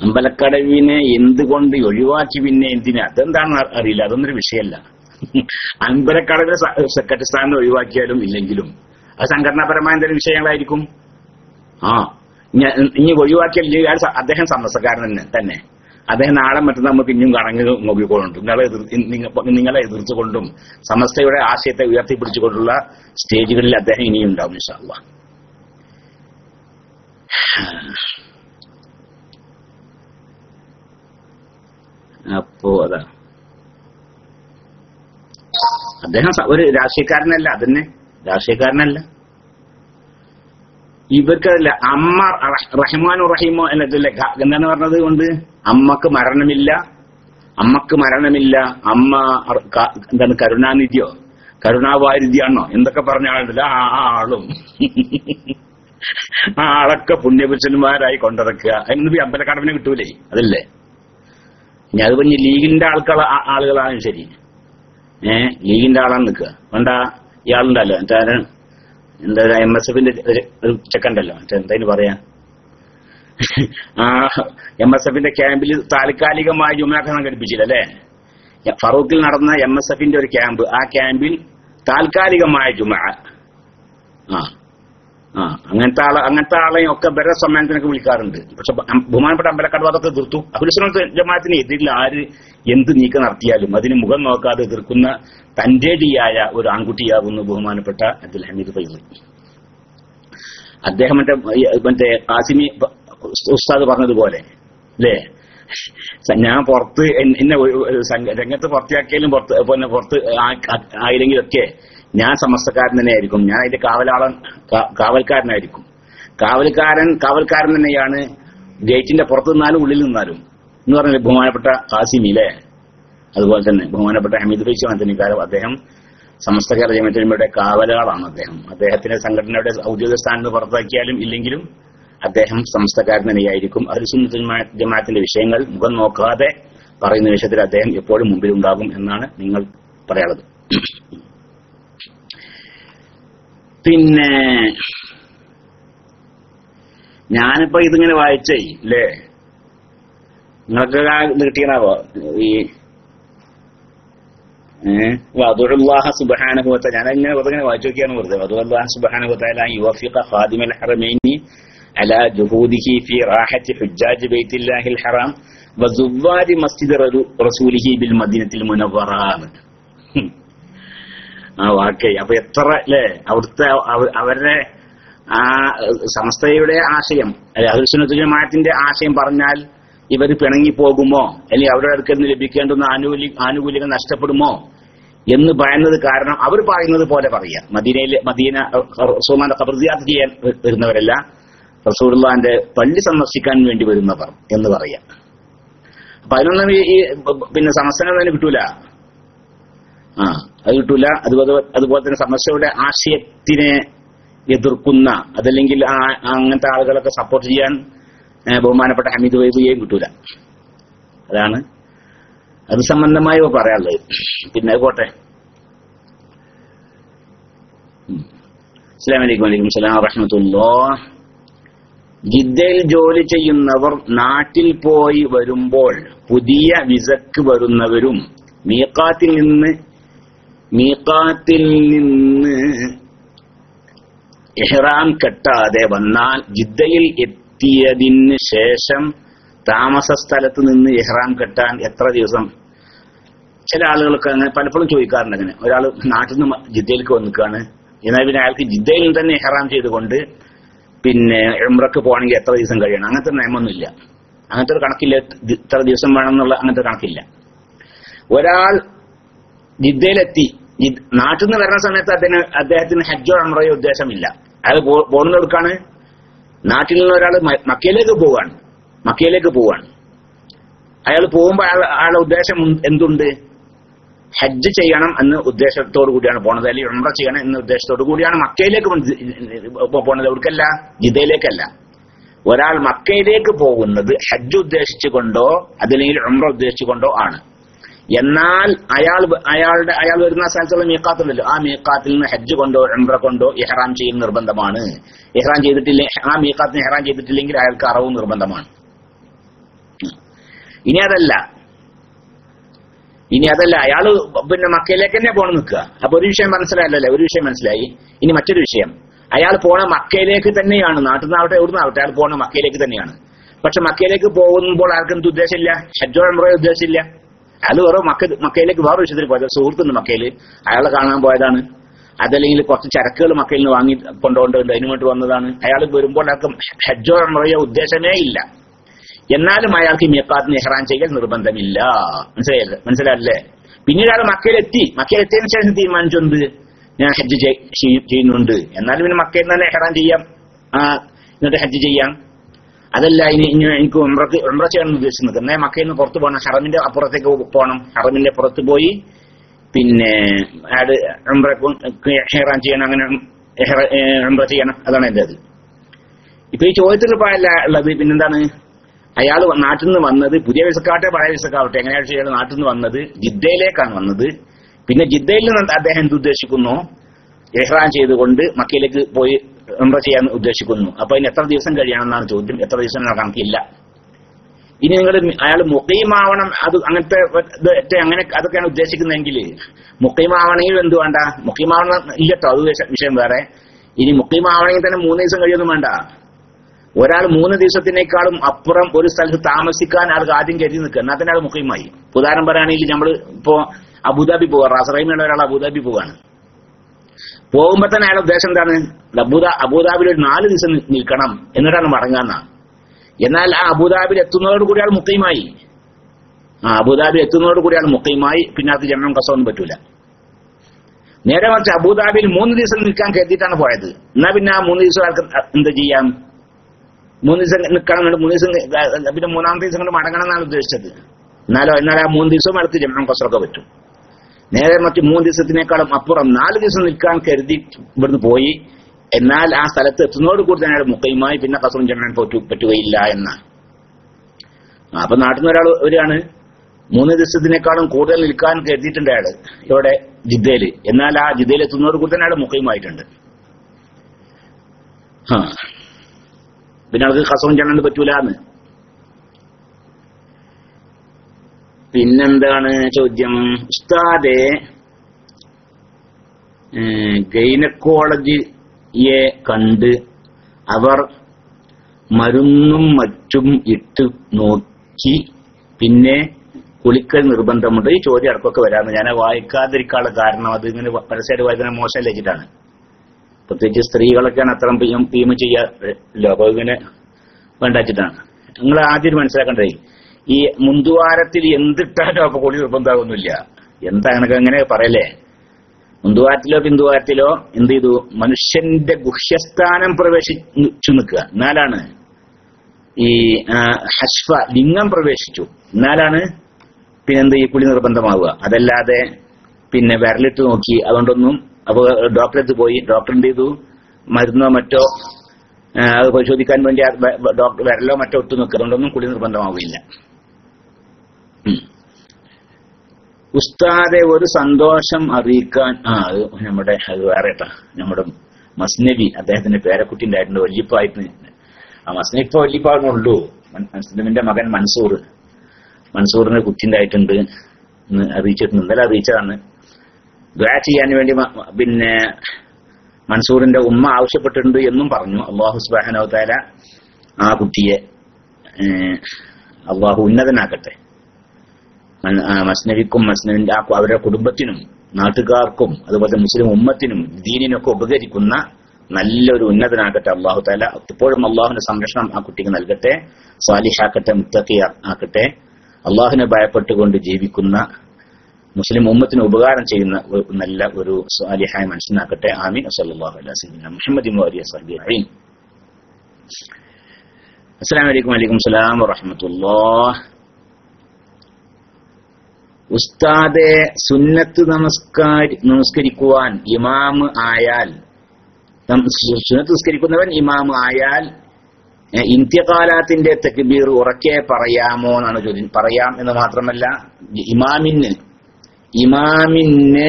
അമ്പലക്കടവിനെ എന്തുകൊണ്ട് ഒഴിവാക്കി, പിന്നെ എന്തിനാ, അതെന്താണെന്ന് അറിയില്ല, അതൊന്നൊരു വിഷയമല്ല. അമ്പലക്കടവിനെ സെക്രട്ടറി സ്ഥാനം ഒഴിവാക്കിയാലും ഇല്ലെങ്കിലും അത് സംഘടനാപരമായ എന്തെങ്കിലും വിഷയങ്ങളായിരിക്കും. ഇനി ഒഴിവാക്കിയാൽ അദ്ദേഹം സമസ്തക്കാരൻ തന്നെ. അദ്ദേഹം നാളെ മറ്റന്നാൾ നമുക്ക് ഇനിയും കറങ്ങി നോക്കിക്കൊണ്ടും നിങ്ങളെ എതിർത്തുകൊണ്ടും സമസ്തയുടെ ആശയത്തെ ഉയർത്തിപ്പിടിച്ചുകൊണ്ടുള്ള സ്റ്റേജുകളിൽ അദ്ദേഹം ഇനിയും ഉണ്ടാവും ഇൻഷാ അല്ലാഹ്. അപ്പോ അതാ, അദ്ദേഹം ഒരു രാഷ്ട്രീയക്കാരനല്ല, അതന്നെ രാഷ്ട്രീയക്കാരനല്ല. ഇവർക്കല്ല അമ്മ റഹ്മാനോ റഹീമോ എന്നതല്ലേ എന്താണ് പറഞ്ഞത് കൊണ്ട് അമ്മക്ക് മരണമില്ല, അമ്മ എന്താണ് കരുണാനിധിയോ കരുണാവാരിധിയാണോ എന്തൊക്കെ പറഞ്ഞ ആളുണ്ടല്ലോ, ആ ആളും ആ ആളൊക്കെ പുണ്യപുരുഷന്മാരായി കൊണ്ടിറക്കുക. അതിനൊന്നും ഈ അമ്പലക്കടവിനെ കിട്ടൂലേ, അതല്ലേ ഞാൻ അത് പറഞ്ഞ് ലീഗിന്റെ ആളുകളാണ് ശരി, ലീഗിന്റെ ആളാണ് നിൽക്കുക. വേണ്ട ഇയാളുണ്ടല്ലോ എന്താ MSFന്റെ ഒരു ചെക്കണ്ടല്ലോ, എന്തായാലും പറയാ, ആ MSFന്റെ ക്യാമ്പിൽ താൽക്കാലികമായി ജുമാഅ സംഘടിപ്പിച്ചില്ല അല്ലെ? ഫറൂഖിൽ നടന്ന MSFന്റെ ഒരു ക്യാമ്പ്, ആ ക്യാമ്പിൽ താൽക്കാലികമായ ജുമാഅ. അങ്ങനത്തെ ആളെയും ഒക്കെ ബര സമ്മേളനത്തിനൊക്കെ വിളിക്കാറുണ്ട്. പക്ഷെ ബഹുമാനപ്പെട്ട അമ്പലക്കാട് അതൊക്കെ എതിർത്തു. അഹ്ലുസുന്നത്ത് ജമാഅത്തിന് എതിരിൽ ആര് എന്ത് നീക്കം നടത്തിയാലും അതിന് മുഖം നോക്കാതെ എതിർക്കുന്ന തന്റേടിയായ ഒരു ആൺകുട്ടിയാകുന്നു ബഹുമാനപ്പെട്ട അബ്ദുൽ ഹമീദ് ഫൈസി. അദ്ദേഹം മറ്റേ കാസിമി ഉസ്താദ് പറഞ്ഞതുപോലെ അല്ലേ, ഞാൻ പുറത്ത് എന്നെ രംഗത്ത് പുറത്തിയാക്കിയാലും പുറത്ത് ആയില്ലെങ്കിലൊക്കെ ഞാൻ സമസ്തക്കാരൻ തന്നെയായിരിക്കും, ഞാൻ അതിന്റെ കാവൽക്കാരനായിരിക്കും. കാവൽക്കാരൻ തന്നെയാണ് ഗേറ്റിന്റെ പുറത്ത് നിന്നാലും ഉള്ളിൽ നിന്നാലും എന്ന് പറഞ്ഞ ബഹുമാനപ്പെട്ട കാസിമി അല്ലേ. അതുപോലെ തന്നെ ബഹുമാനപ്പെട്ട ഹമീദ് ഫൈസി മദനിക്കാരും അദ്ദേഹം സമസ്ത കേരള ജമിയത്തുലമയുടെ കാവലാളാണ്. അദ്ദേഹത്തിന്റെ സംഘടനയുടെ ഔദ്യോഗിക സ്ഥാനത്ത് പുറത്താക്കിയാലും ഇല്ലെങ്കിലും അദ്ദേഹം സമസ്തക്കാരൻ തന്നെയായിരിക്കും. അഹ്ലുസുന്നത്ത് ജമാഅത്തിന്റെ വിഷയങ്ങൾ മുഖം നോക്കാതെ പറയുന്ന വിഷയത്തിൽ അദ്ദേഹം എപ്പോഴും മുമ്പിലുണ്ടാകും എന്നാണ് നിങ്ങൾ പറയാനുള്ളത്. പിന്നെ ഞാനിപ്പോ ഇതിങ്ങനെ വായിച്ചേ അല്ലേ, നിങ്ങൾക്ക് കിട്ടിയതാവോ ഈ വദുഅല്ലാഹ സുബ്ഹാനഹു വ തആല, ഞാനിങ്ങനെ വെറുതെ വായിച്ചു നോക്കിയാണ് വെറുതെ. വദുഅല്ലാഹ സുബ്ഹാനഹു വ തആല യുവഫിഖ ഖാദിമൽ ഹറമൈനി അലാ ജുഹൂദിഹി ഫീ റാഹത്തി ഹുജ്ജാജി ബൈത്തില്ലാഹിൽ ഹറാം വസുവാരി മസ്ജിദ് റസൂലിഹി ബിൽ മദീനത്തിൽ മുനവ്വറ. ആ വാക്കേ അപ്പൊ എത്ര അല്ലേ അവിടുത്തെ അവരുടെ ആ സമസ്തയുടെ ആശയം അല്ലെ, അഹ്ലുസുന്നത്ത് ജമാഅത്തിന്റെ ആശയം പറഞ്ഞാൽ ഇവർ പിണങ്ങിപ്പോകുമോ അല്ലെങ്കിൽ അവരുടെ അടുക്കൽ നിന്ന് ലഭിക്കേണ്ടുന്ന ആനുകൂല്യങ്ങൾ നഷ്ടപ്പെടുമോ എന്ന് ഭയന്നത് കാരണം അവർ പറയുന്നത് പോലെ പറയാ. മദീന റസൂലുള്ളാഹിന്റെ ഖബർ സിയാറത്ത് ചെയ്യാൻ വരുന്നവരല്ല, റസൂലുള്ളാഹിന്റെ പള്ളി സന്ദർശിക്കാൻ വേണ്ടി വരുന്നവർ എന്ന് പറയാ. അപ്പൊ അതിനൊന്നും ഈ പിന്നെ സമസ്തനെ തന്നെ കിട്ടൂല. അത് കിട്ടൂല. അതുപോലെ തന്നെ സമസ്തയുടെ ആശയത്തിനെ എതിർക്കുന്ന അതല്ലെങ്കിൽ അങ്ങനത്തെ ആളുകളൊക്കെ സപ്പോർട്ട് ചെയ്യാൻ ബഹുമാനപ്പെട്ട ഹമീദ് ഫൈസിയെയും കിട്ടൂല. അതാണ് അത് സംബന്ധമായി പറയാനുള്ളത്. പിന്നെ പോട്ടെ. അസ്സലാമു അലൈക്കും. വലൈക്കും സലാം വറഹ്മത്തുള്ളാഹി. ജിദ്ദയിൽ ജോലി ചെയ്യുന്നവർ നാട്ടിൽ പോയി വരുമ്പോൾ പുതിയ വിസക്ക് വരുന്നവരും മീഖാത്തിൽ നിന്ന് ഇഹ്റാം കെട്ടാതെ വന്നാൽ ജിദ്ദയിൽ എത്തിയതിന് ശേഷം താമസ സ്ഥലത്ത് നിന്ന് ഇഹ്റാം കെട്ടാൻ എത്ര ദിവസം? ചില ആളുകൾക്ക് അങ്ങനെ പലപ്പോഴും ചോദിക്കാറുണ്ട്. അങ്ങനെ ഒരാൾ നാട്ടിൽ നിന്ന് ജിദ്ദയിലേക്ക് വന്നിക്കാണ്, എന്നാൽ പിന്നെ അയാൾക്ക് ജിദ്ദയിൽ തന്നെ ഇഹ്റാം ചെയ്തുകൊണ്ട് പിന്നെ ഉംറക്ക് പോകണമെങ്കിൽ എത്ര ദിവസം കഴിയണം? അങ്ങനത്തെ നിയമമൊന്നുമില്ല, അങ്ങനത്തെ ഒരു കണക്കില്ല. ഇത്ര ദിവസം വേണം എന്നുള്ള അങ്ങനത്തെ കണക്കില്ല. ഒരാൾ ജിദ്ദയിലെത്തി, നാട്ടിൽ നിന്ന് വരുന്ന സമയത്ത് അദ്ദേഹത്തിന് ഹജ്ജോ ഉംറയോ ഉദ്ദേശമില്ല. അയാൾ പോകുന്നത് എടുക്കാണ്, നാട്ടിൽ നിന്ന് ഒരാൾ മക്കയിലേക്ക് പോവാണ്. അയാൾ പോകുമ്പോൾ അയാളുടെ ഉദ്ദേശം എന്തുണ്ട്? ഹജ്ജ് ചെയ്യണം എന്ന ഉദ്ദേശത്തോടു കൂടിയാണ് പോണത്, അല്ലെങ്കിൽ ഉംറ ചെയ്യണം എന്ന ഉദ്ദേശത്തോടു കൂടിയാണ് മക്കയിലേക്ക് പോണത്. എവിടേക്കല്ല? ജിദ്ദയിലേക്കല്ല. ഒരാൾ മക്കയിലേക്ക് പോകുന്നത് ഹജ്ജ് ഉദ്ദേശിച്ചുകൊണ്ടോ അതല്ലെങ്കിൽ ഉംറ ഉദ്ദേശിച്ചുകൊണ്ടോ ആണ്. എന്നാൽ അയാൾ വരുന്ന സ്ഥലത്തുള്ള മീഖാത്തുണ്ടല്ലോ, ആ മീഖാത്തിൽ നിന്ന് ഹജ്ജ് കൊണ്ടോ ഉംറ കൊണ്ടോ ഇഹ്റാം ചെയ്യൽ നിർബന്ധമാണ്. ഇഹ്റാം ചെയ്തിട്ടില്ല, ആ മീഖാത്തിന് ഇഹ്റാം ചെയ്തിട്ടില്ലെങ്കിൽ അയാൾക്ക് അറവ് നിർബന്ധമാണ്. ഇനി അതല്ല അയാള് പിന്നെ മക്കയിലേക്ക് തന്നെ പോകണം നിൽക്കുക. അപ്പൊ ഒരു വിഷയം മനസ്സിലായല്ലേ? ഒരു വിഷയം മനസ്സിലായി. ഇനി മറ്റൊരു വിഷയം, അയാൾ പോണ മക്കയിലേക്ക് തന്നെയാണ്. നാട്ടിൽ നിന്നാവട്ടെ എവിടെ നിന്നാവട്ടെ അയാൾ പോണ മക്കയിലേക്ക് തന്നെയാണ്. പക്ഷെ മക്കയിലേക്ക് പോകുമ്പോൾ ആർക്കും എന്ത് ഉദ്ദേശമില്ല? ഹജ്ജോ ഉംറയോ ഉദ്ദേശമില്ല. അയാൾ വേറെ മക്കയിലേക്ക് വേറെ വിഷയത്തിൽ പോയത്. സുഹൃത്തുണ്ട് മക്കയിൽ, അയാളെ കാണാൻ പോയതാണ്. അതല്ലെങ്കിൽ കുറച്ച് ചരക്കുകൾ മക്കയിൽ നിന്ന് വാങ്ങി കൊണ്ടുപോകേണ്ടതുണ്ട്, അതിനു വേണ്ടി വന്നതാണ്. അയാൾ വരുമ്പോൾ അയാൾക്ക് ഹജ്ജോ ഉംറയോ ഉദ്ദേശമേ ഇല്ല. എന്നാലും അയാൾക്ക് മീഖാത്തിന് ഇഹ്റാം ചെയ്യൽ നിർബന്ധമില്ല. മനസ്സിലായല്ലേ? പിന്നീട് അയാൾ മക്കയിലെത്തിയതിനു ശേഷം തീരുമാനിച്ചുണ്ട് ഞാൻ ഹജ്ജ് ചെയ്യുന്നുണ്ട്, എന്നാലും പിന്നെ മക്കയിൽ തന്നെ ഇഹ്റാം ചെയ്യാം, എന്നിട്ട് ഹജ്ജ് ചെയ്യാം. അതല്ല എനിക്ക് ഉംറ ചെയ്യണം ഉദ്ദേശിക്കുന്നത്, എന്നാൽ മക്കയിൽ നിന്ന് പുറത്ത് പോകണം, ഹറമിന്റെ അപ്പുറത്തേക്ക് പോകണം. ഹറമിന്റെ പുറത്ത് പോയി പിന്നെ അയാൾ ഇഹ്റാം ചെയ്യണം, അങ്ങനെ ഉംറ ചെയ്യണം. അതാണ് എന്റെ അത്. ഇപ്പൊ ഈ ചോദ്യത്തിൽ ഉള്ളത് പിന്നെന്താണ്? അയാൾ നാട്ടിൽ നിന്ന് വന്നത് പുതിയ വിസക്കാവട്ടെ പഴയ വിസക്കാവട്ടെ എങ്ങനെയാണ് ചെയ്യാൻ നാട്ടിൽ നിന്ന് വന്നത് ജിദ്ദയിലേക്കാണ് വന്നത്. പിന്നെ ജിദ്ദയിൽ നിന്ന് അദ്ദേഹം എന്ത് ഉദ്ദേശിക്കുന്നു? ഇഹ്റാം ചെയ്തുകൊണ്ട് മക്കയിലേക്ക് പോയി ഉംറ ചെയ്യാൻ ഉദ്ദേശിക്കുന്നു. അപ്പൊ അതിന് എത്ര ദിവസം കഴിയണമെന്നാണ് ചോദ്യം. എത്ര ദിവസം കണക്കില്ല. ഇനി നിങ്ങൾ അയാൾ മുഖീമാവണം, അത് അങ്ങനത്തെ അങ്ങനെ അതൊക്കെയാണ് ഉദ്ദേശിക്കുന്നതെങ്കിൽ മുഖീമാവണമെങ്കിൽ എന്ത് വേണ്ട? മുഖീമാവണം ഇല്ലട്ടോ, അത് വിഷയം വേറെ. ഇനി മുഖീമാവണമെങ്കിൽ തന്നെ 3 ദിവസം കഴിയൊന്നും വേണ്ട. ഒരാൾ 3 ദിവസത്തിനേക്കാളും അപ്പുറം ഒരു സ്ഥലത്ത് താമസിക്കാൻ ആൾക്ക് ആദ്യം കരുതി നിൽക്കുക, എന്നാൽ തന്നെ ആൾ മുഖീമായി. ഉദാഹരണം പറയുകയാണെങ്കിൽ നമ്മൾ ഇപ്പോ അബുദാബി പോവാ, റാസറൈമിലുള്ള ഒരാൾ അബുദാബി പോവാണ്. പോകുമ്പോ തന്നെ അയാളുടെ ഉദ്ദേശം എന്താണ്? അബുദാബിയിൽ ഒരു 4 ദിവസം നിൽക്കണം എന്നിട്ടാണ് മടങ്ങാന്ന. എന്നാൽ ആ അബുദാബിയിൽ എത്തുന്നതോടുകൂടി ആൾ മുഖീമായി. അബുദാബി എത്തുന്നതോടുകൂടി ആൾ മുഖീമായി. പിന്നെ അത് ജമ്മം കസമൊന്നും പറ്റൂല. നേരെ മറിച്ച് അബുദാബിയിൽ 3 ദിവസം നിൽക്കാൻ കരുതിയിട്ടാണ് പോയത്. എന്നാ പിന്നെ ആ 3 ദിവസം ആൾക്ക് എന്ത് ചെയ്യാം? 3 ദിവസം നിൽക്കണം, 3 ദിവസം പിന്നെ 3-ാമത്തെ ദിവസം കൊണ്ട് മടങ്ങണം എന്നാണ് ഉദ്ദേശിച്ചത്. എന്നാൽ ആ 3 ദിവസവും അടുത്ത് ജമ്മം കസറൊക്കെ പറ്റും. നേരെ മറ്റ് 3 ദിവസത്തിനേക്കാളും അപ്പുറം 4 ദിവസം നിൽക്കാൻ കരുതി ഇവിടുന്ന് പോയി. എന്നാൽ ആ സ്ഥലത്ത് എത്തുന്നതോട് കൂടി തന്നെ അയാൾ മുഖയുമായി പിന്നെ കസറും ജമ്മൻ പറ്റുകയില്ല എന്നാണ്. അപ്പൊ നാട്ടിൽ നിന്ന് ഒരാൾ വരികയാണ്, 3 ദിവസത്തിനേക്കാളും കൂടുതൽ നിൽക്കാൻ കരുതിയിട്ടുണ്ട് അയാൾ ഇവിടെ ജിദ്ദയിൽ. എന്നാൽ ആ ജിദ്ദയിൽ എത്തുന്നതോട് കൂടി തന്നെ അയാൾ മുഖയുമായിട്ടുണ്ട്. പിന്നെ അവർക്ക് കസറും ജമ്മൻ പറ്റൂല എന്ന്. പിന്നെന്താണ് ചോദ്യം? ഉസ്താദെ, ഗൈനക്കോളജിയെ കണ്ട് അവർ മരുന്നും മറ്റും ഇട്ട് നോക്കി പിന്നെ കുളിക്കൽ നിർബന്ധമുണ്ട്. ഈ ചോദ്യം ഇടക്കൊക്കെ വരാമെന്ന് ഞാൻ വായിക്കാതിരിക്കാനുള്ള കാരണം അത് ഇങ്ങനെ പരസ്യമായിട്ട് വായിക്കുന്ന മോശം ലഭിച്ചിട്ടാണ്. പ്രത്യേകിച്ച് സ്ത്രീകളൊക്കെയാണ് അത്ര പീമ ചെയ്യാറില്ല. അപ്പൊ ഇങ്ങനെ വേണ്ടാച്ചിട്ടാണ്. നിങ്ങൾ ആദ്യം മനസ്സിലാക്കണ്ടേ, ഈ മുന്തുവാരത്തിൽ എന്തിട്ടാലോ അപ്പൊ കുളി നിർബന്ധമാകുന്നില്ല. എന്താ അങ്ങനെ പറയല്ലേ? മുന്തുവാരത്തിലോ പിന്തുവാരത്തിലോ എന്ത് ചെയ്തു? മനുഷ്യന്റെ ഗുഹ്യസ്ഥാനം പ്രവേശിച്ചു നിൽക്കുക, എന്നാലാണ് ഈ ഹഷ്ഫ ലിംഗം പ്രവേശിച്ചു, എന്നാലാണ് പിന്നെന്ത് ഈ കുളി നിർബന്ധമാവുക. അതല്ലാതെ പിന്നെ വിരലിട്ട് നോക്കി അതുകൊണ്ടൊന്നും. അപ്പൊ ഡോക്ടറെടുത്ത് പോയി, ഡോക്ടർ എന്ത് ചെയ്തു? മരുന്നോ മറ്റോ അത് പരിശോധിക്കാൻ വേണ്ടി ഡോക്ടർ വിരലോ മറ്റോ ഇട്ട് നോക്കുക, അതുകൊണ്ടൊന്നും കുളി നിർബന്ധമാവുകയില്ല. ഉസ്താദെ, ഒരു സന്തോഷം അറിയിക്കാൻ അത് നമ്മുടെ അത് വേറെ കേട്ടാ, നമ്മുടെ മസ്നവി അദ്ദേഹത്തിന്റെ പേരക്കുട്ടി ഉണ്ടായിട്ടുണ്ട് വല്യപ്പായിട്ട്. ആ മസ്നവി ഇപ്പൊ വല്യപ്പാകുന്നുള്ളൂ. മസ്നവിന്റെ മകൻ മൻസൂറിന് കുട്ടി ഉണ്ടായിട്ടുണ്ട് എന്ന് അറിയിച്ചിട്ടുണ്ട്. ഇന്നലെ അറിയിച്ചതാണ്. ദുആ ചെയ്യാൻ വേണ്ടി പിന്നെ മൻസൂറിന്റെ ഉമ്മ ആവശ്യപ്പെട്ടിട്ടുണ്ട് എന്നും പറഞ്ഞു. അല്ലാഹു സുബ്ഹാനഹു വ തആല ആ കുട്ടിയെ അല്ലാഹു ഉന്നതനാക്കട്ടെ. മസ്നവിക്കും മസ്നവിന്റെ അവരുടെ കുടുംബത്തിനും നാട്ടുകാർക്കും അതുപോലെ മുസ്ലിം ഉമ്മത്തിനും ദീനിനൊക്കെ ഉപകരിക്കുന്ന നല്ലൊരു ഉന്നതനാകട്ടെ അല്ലാഹു തആല. എപ്പോഴും അല്ലാഹുവിന്റെ സംരക്ഷണം ആ കുട്ടിക്ക് നൽകട്ടെ. സാലിഹാക്കട്ടെ, മുത്തഖി ആക്കട്ടെ. അല്ലാഹുവിനെ ഭയപ്പെട്ടുകൊണ്ട് ജീവിക്കുന്ന മുസ്ലിം ഉമ്മത്തിന് ഉപകാരം ചെയ്യുന്ന നല്ല ഒരു സാലിഹായ മനുഷ്യനാക്കട്ടെ. ആമീൻ. സല്ലല്ലാഹു അലൈഹി വസല്ലം മുഹമ്മദിൻ വഅലിഹി വസഹ്ബിഹി അജ്മഈൻ. അസ്സലാമു അലൈക്കും. വഅലൈക്കും സലാം വറഹ്മത്തുള്ളാഹി. ഉസ്താദെ, സുന്നത്ത് നമസ്കരിക്കുവാൻ ഇമാം ആയാൽ, സുന്നത്ത് നിസ്കരിക്കുന്നവൻ ഇമാം ആയാൽ ഇന്തിഖാലാത്തിന്റെ തക്ബീർ ഉറക്കെ പറയാമോ എന്നാണ് ചോദ്യം. പറയാം എന്ന് മാത്രമല്ല, ഇമാമിന്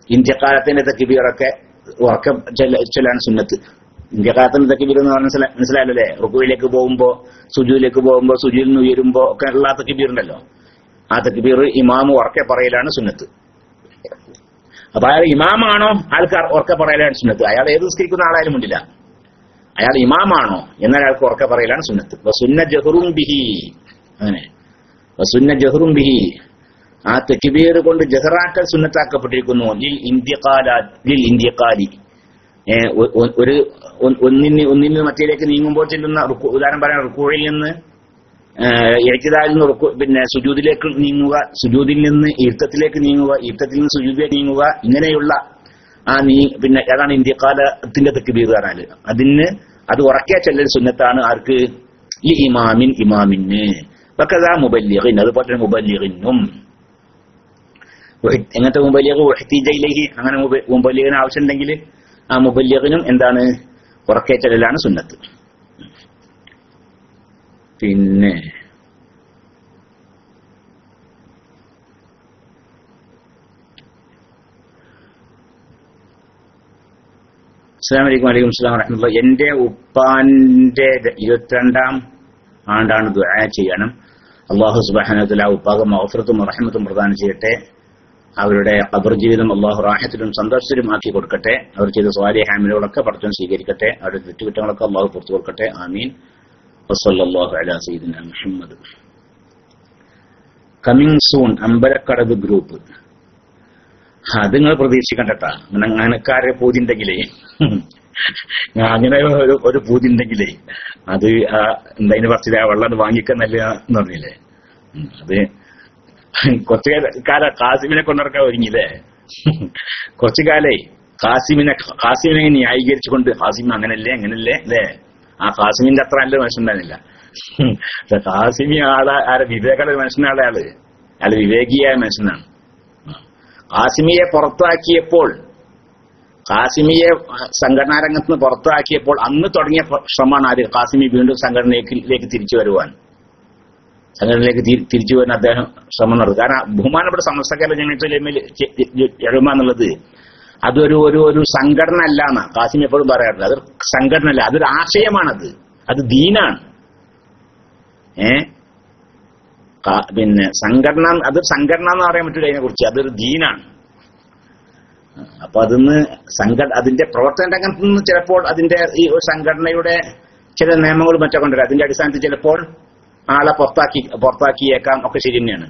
ഇന്തിഖാലത്തിന്റെ തക്ബീറൊക്കെ ഉറക്കെ ചൊല്ലാണ് സുന്നത്ത്. ഇന്തിഖാലത്തിന്റെ തക്ബീർ എന്ന് പറഞ്ഞാൽ മനസ്സിലായല്ലേ? റുക്കുവിലേക്ക് പോകുമ്പോ, സുജൂദിലേക്ക് പോകുമ്പോ, സുജൂദിൽ നിന്ന് ഉയരുമ്പോ ഒക്കെ ഉള്ള തക്ബീർ ഉണ്ടല്ലോ, ആ തക്ബീർ ഇമാമ് ഉറക്കെ പറയലാണ് സുന്നത്ത്. അപ്പൊ അയാൾ ഇമാമാണോ ആൾക്ക് ഉറക്കെ പറയലാണ് സുന്നത്ത്. അയാൾ ഏത് നിസ്കരിക്കുന്ന ആളായാലും ഉണ്ടില്ല. അയാൾ ഇമാമാണോ എന്നാൽ അയാൾക്ക് ഉറക്കെ പറയലാണ് സുന്നത്ത്. വസുന്ന ജഹറും ബിഹി, അങ്ങനെ വസുന്ന ജഹറും ബിഹി, ആ തക്ബീർ കൊണ്ട് ജഹറാക്കൽ സുന്നത്താക്കപ്പെട്ടിരിക്കുന്നു. ലിൽ ഇന്തിഖാലി, ഒരു ഒന്നിന് മറ്റേലേക്ക് നീങ്ങുമ്പോൾ ചെല്ലുന്ന, ഉദാഹരണം പറയാൻ റുക്കൂഇൽ നിന്ന് ഇഅ്തിദാലിൽ നിന്ന് പിന്നെ സുജൂദിലേക്ക് നീങ്ങുക, സുജൂദിൽ നിന്ന് ഇർത്തത്തിലേക്ക് നീങ്ങുക, ഇർത്തത്തിൽ നിന്ന് സുജൂദിലേക്ക് നീങ്ങുക, ഇങ്ങനെയുള്ള ആ പിന്നെ അതാണ് ഇന്തിഖാലത്തിന്റെ തക്ബീർ പറഞ്ഞാല്. അത് ഉറക്കെ ചെല്ലൽ സുന്നത്താണ്. ആർക്ക്? ഈ ഇമാമിന്. വകദാ മുബല്ലിഗിൻ, അതുപോലെ തന്നെ മുബല്ലിഗിനും. എങ്ങനത്തെ മുബല്ലിഗ്? വഹ്തിജ ഇലൈഹി, അങ്ങനെ മുബല്ലിഗിന് ആവശ്യമുണ്ടെങ്കിൽ ആ മുബല്ലിഗിനും എന്താണ്? ഉറക്കെ ചെല്ലലാണ് സുന്നത്ത്. പിന്നെ അസ്സലാമു അലൈക്കും. വലൈക്കും അസ്സലാം വറഹ്മത്തുള്ളാഹി. എന്റെ ഉപ്പാന്റെ 22ാം ആണ്ടാണ് ദുആ ചെയ്യണം. അല്ലാഹു സുബ്ഹാനഹു വ തആല ഉപ്പാക്ക് മഗ്ഫിറത്തും റഹ്മത്തും പ്രദാനം ചെയ്യട്ടെ. അവരുടെ ഖബർ ജീവിതം അല്ലാഹു റാഹത്തിലും സന്തോഷത്തിലും ആക്കി കൊടുക്കട്ടെ. അവർ ചെയ്ത സ്വാലിഹ അമലുകളൊക്കെ പടച്ചവൻ സ്വീകരിക്കട്ടെ. അവരുടെ തെറ്റുകുറ്റങ്ങളൊക്കെ അല്ലാഹു പുറത്തു കൊടുക്കട്ടെ. ആമീൻ. വസല്ലല്ലാഹു അലാ സയ്യിദിനാ Muhammad. Coming soon Ambalakkadavu group. അത് നിങ്ങൾ പ്രതീക്ഷിക്കണ്ടട്ടാ. അങ്ങനക്കാരെ പൂതിണ്ടെങ്കിലേ, അങ്ങനെ ഒരു പൂതിണ്ടെങ്കിലേ അത് എന്തായാലും കുറച്ച് വെള്ളം വാങ്ങിക്കുന്നല്ല എന്ന് പറഞ്ഞില്ലേ. അത് കുറച്ചു കാലം കാസിമിനെ കൊണ്ടിറക്കാൻ ഒരുങ്ങില്ലേ. കുറച്ചു കാലേ കാസിമിനെ ന്യായീകരിച്ചുകൊണ്ട് കാസിം അങ്ങനല്ലേ അങ്ങനല്ലേ അല്ലേ, ആ കാസിമിന്റെ അത്ര നല്ല മനുഷ്യണ്ടായിരുന്നില്ല. കാസിമി ആരെ വിവേകയുടെ മനുഷ്യനാണ്. അയാള് വിവേകിയായ മനുഷ്യനാണ്. കാസിമിയെ പുറത്താക്കിയപ്പോൾ, കാസിമിയെ സംഘടനാ രംഗത്ത് നിന്ന് പുറത്താക്കിയപ്പോൾ അന്ന് തുടങ്ങിയ ശ്രമമാണ് ആദ്യം കാസിമി വീണ്ടും സംഘടനയിലേക്ക് തിരിച്ചു വരുവാൻ. സംഘടനയിലേക്ക് തിരിച്ചു വരുന്ന അദ്ദേഹം ശ്രമം നടത്തും. കാരണം ബഹുമാനപ്പെട്ട സമസ്തക്കാരെ എഴുമ എന്നുള്ളത് അതൊരു ഒരു സംഘടന അല്ല എന്നാ കാസിമി എപ്പോഴും പറയാറുണ്ട്. അതൊരു സംഘടന അല്ല, അതൊരു ആശയമാണത്. അത് ദീനാണ്. പിന്നെ സംഘടന, അതൊരു സംഘടന എന്ന് പറയാൻ പറ്റില്ല അതിനെ കുറിച്ച്. അതൊരു ദീനാണ്. അപ്പൊ അതിന്ന് അതിന്റെ പ്രവർത്തന രംഗത്ത് നിന്ന് ചിലപ്പോൾ അതിന്റെ ഈ സംഘടനയുടെ ചില നിയമങ്ങളും മറ്റൊക്കെ ഉണ്ടല്ലോ, അതിന്റെ അടിസ്ഥാനത്തിൽ ചിലപ്പോൾ ആളെ പുറത്താക്കിയേക്കാം, ഒക്കെ ശരി തന്നെയാണ്.